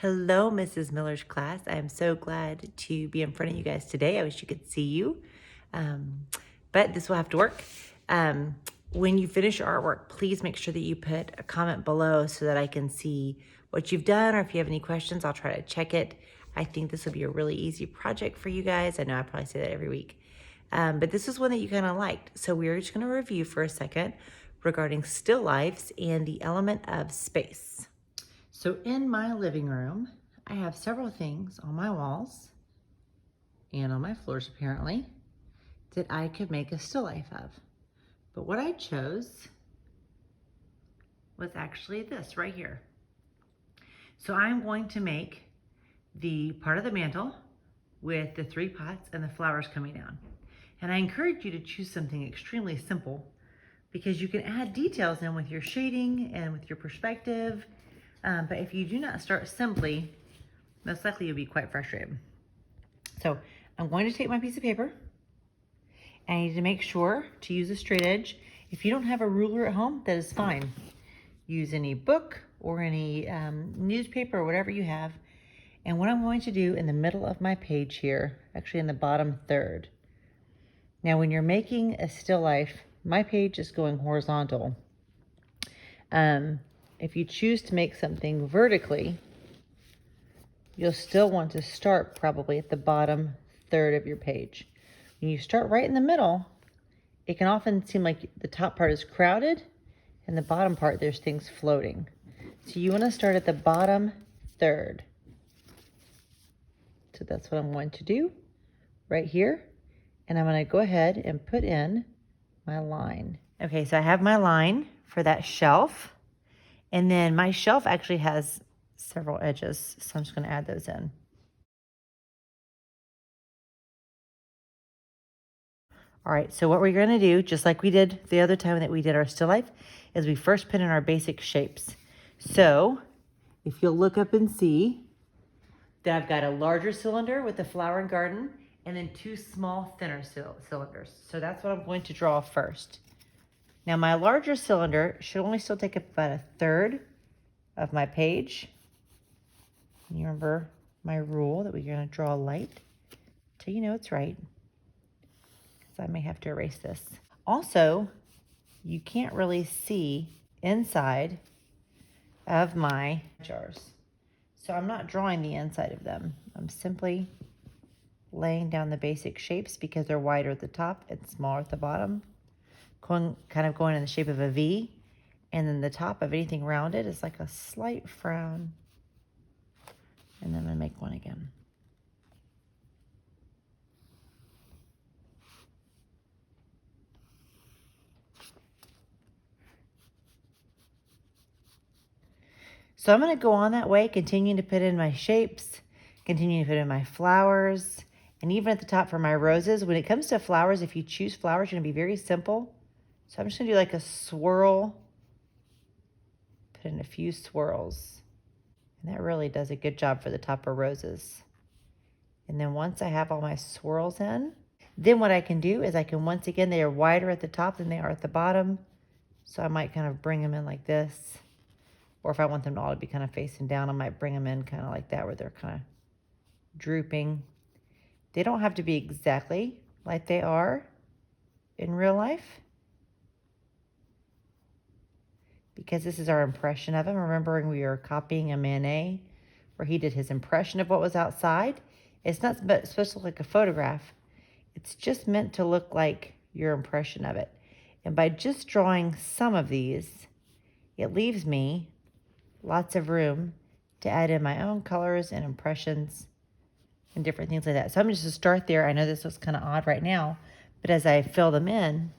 Hello, Mrs. Miller's class. I am so glad to be in front of you guys today. I wish you could see you, um, but this will have to work. When you finish your artwork, please make sure that you put a comment below so that I can see what you've done, or if you have any questions, I'll try to check it. I think this will be a really easy project for you guys. I know I probably say that every week, but this is one that you kind of liked. So we're just going to review for a second regarding still lifes and the element of space. So in my living room, I have several things on my walls and on my floors apparently that I could make a still life of. But what I chose was actually this right here. So I'm going to make the part of the mantle with the 3 pots and the flowers coming down. And I encourage you to choose something extremely simple because you can add details in with your shading and with your perspective. But if you do not start simply, most likely you'll be quite frustrated. So I'm going to take my piece of paper and I need to make sure to use a straight edge. If you don't have a ruler at home, that is fine. Use any book or any newspaper or whatever you have. And what I'm going to do in the middle of my page here, actually in the bottom third. Now when you're making a still life, my page is going horizontal. If you choose to make something vertically, you'll still want to start probably at the bottom third of your page. When you start right in the middle, it can often seem like the top part is crowded and the bottom part there's things floating. So you want to start at the bottom third. So that's what I'm going to do right here. And I'm going to go ahead and put in my line. Okay, so I have my line for that shelf. And then my shelf actually has several edges, so I'm just going to add those in. All right, so what we're going to do, just like we did the other time that we did our still life, is we first put in our basic shapes. So if you'll look up and see that I've got a larger cylinder with the flower and garden, and then 2 small, thinner cylinders. So that's what I'm going to draw first. Now my larger cylinder should only still take up about a third of my page. You remember my rule that we're going to draw light till you know it's right, because I may have to erase this. Also, you can't really see inside of my jars, so I'm not drawing the inside of them. I'm simply laying down the basic shapes because they're wider at the top and smaller at the bottom, kind of going in the shape of a V, and then the top of anything rounded is like a slight frown. And then I'm going to make one again. So I'm going to go on that way, continuing to put in my shapes, continuing to put in my flowers, and even at the top for my roses. When it comes to flowers, if you choose flowers, you're going to be very simple. So I'm just going to do like a swirl, put in a few swirls. And that really does a good job for the top of roses. And then once I have all my swirls in, then what I can do is I can, once again, they are wider at the top than they are at the bottom. So I might kind of bring them in like this. Or if I want them all to be kind of facing down, I might bring them in kind of like that, where they're kind of drooping. They don't have to be exactly like they are in real life, because this is our impression of him. Remembering we are copying a Manet, where he did his impression of what was outside. It's not supposed to look like a photograph. It's just meant to look like your impression of it. And by just drawing some of these, it leaves me lots of room to add in my own colors and impressions and different things like that. So I'm just going to start there. I know this looks kind of odd right now, but as I fill them in,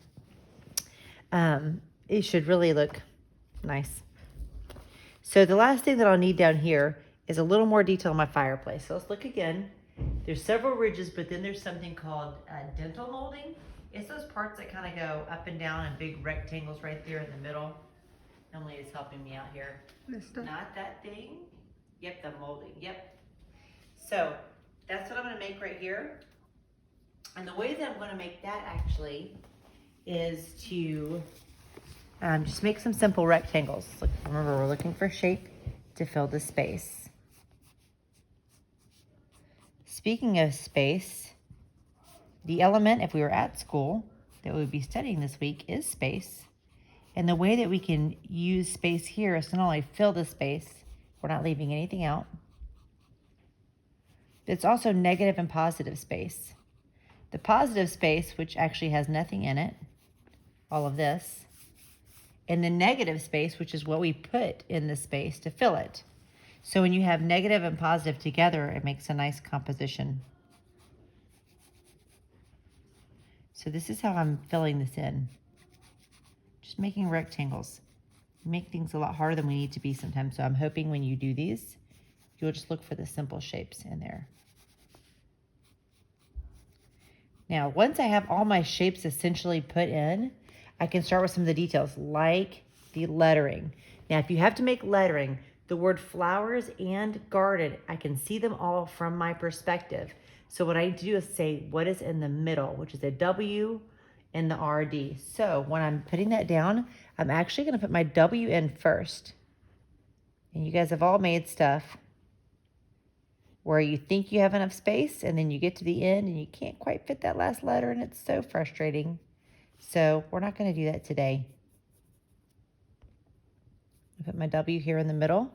it should really look nice. So the last thing that I'll need down here is a little more detail on my fireplace. So let's look again. There's several ridges, but then there's something called dentil molding. It's those parts that kind of go up and down in big rectangles right there in the middle. Emily is helping me out here. Not that thing. Yep, the molding. Yep. So that's what I'm going to make right here. And the way that I'm going to make that actually is to just make some simple rectangles. Remember, we're looking for shape to fill the space. speaking of space, the element, if we were at school, that we would be studying this week is space. And the way that we can use space here is to not only fill the space, we're not leaving anything out, but it's also negative and positive space. The positive space, which actually has nothing in it, all of this, and the negative space, which is what we put in the space to fill it. So when you have negative and positive together, it makes a nice composition. So this is how I'm filling this in. Just making rectangles. We make things a lot harder than we need to be sometimes. So I'm hoping when you do these, you'll just look for the simple shapes in there. Now, once I have all my shapes essentially put in, I can start with some of the details, like the lettering. Now, if you have to make lettering, the word flowers and garden, I can see them all from my perspective. So what I need to do is say what is in the middle, which is a W and the RD. So when I'm putting that down, I'm actually going to put my W in first. And you guys have all made stuff where you think you have enough space and then you get to the end and you can't quite fit that last letter, and it's so frustrating. So we're not going to do that today. I put my W here in the middle,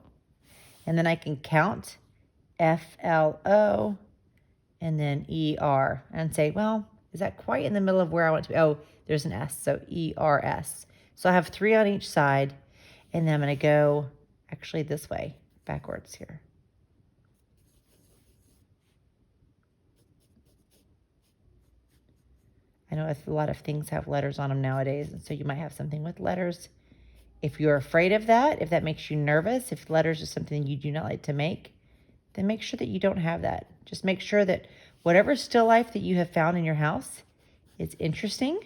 and then I can count FLO and then ER and say, well, is that quite in the middle of where I want to be? Oh, there's an S, so ERS. So I have 3 on each side, and then I'm going to go actually this way, backwards here. I know a lot of things have letters on them nowadays, and so you might have something with letters. If you're afraid of that, if that makes you nervous, if letters is something you do not like to make, then make sure that you don't have that. Just make sure that whatever still life that you have found in your house is interesting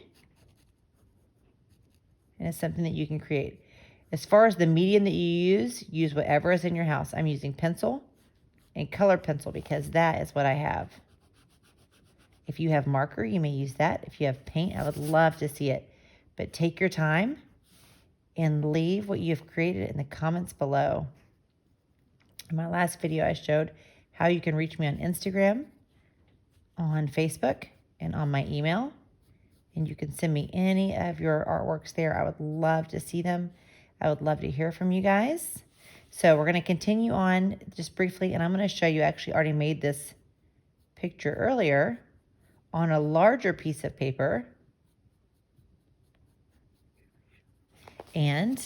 and it's something that you can create. As far as the medium that you use whatever is in your house. I'm using pencil and color pencil because that is what I have. If you have marker, you may use that. If you have paint, I would love to see it. But take your time and leave what you have created in the comments below. In my last video, I showed how you can reach me on Instagram, on Facebook, and on my email. And you can send me any of your artworks there. I would love to see them. I would love to hear from you guys. So we're going to continue on just briefly, and I'm going to show you, actually already made this picture earlier on a larger piece of paper. And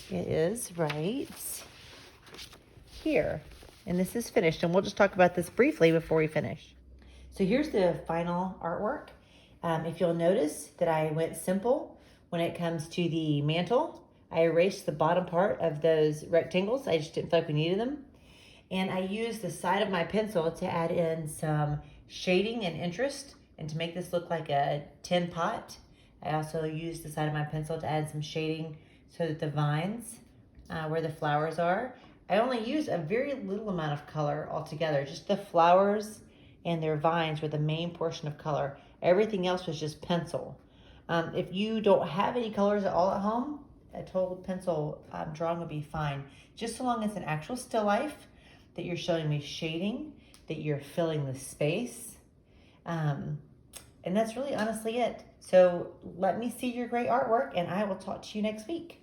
it is right here. And this is finished, and we'll just talk about this briefly before we finish. So here's the final artwork. If you'll notice that I went simple when it comes to the mantle. I erased the bottom part of those rectangles. I just didn't feel like we needed them. And I used the side of my pencil to add in some shading and interest and to make this look like a tin pot. I also used the side of my pencil to add some shading so that the vines, where the flowers are, I only used a very little amount of color altogether. Just the flowers and their vines were the main portion of color. Everything else was just pencil. If you don't have any colors at all at home, a total pencil drawing would be fine. Just so long as it's an actual still life, that you're showing me shading, that you're filling the space. And that's really honestly it. So let me see your great artwork, and I will talk to you next week.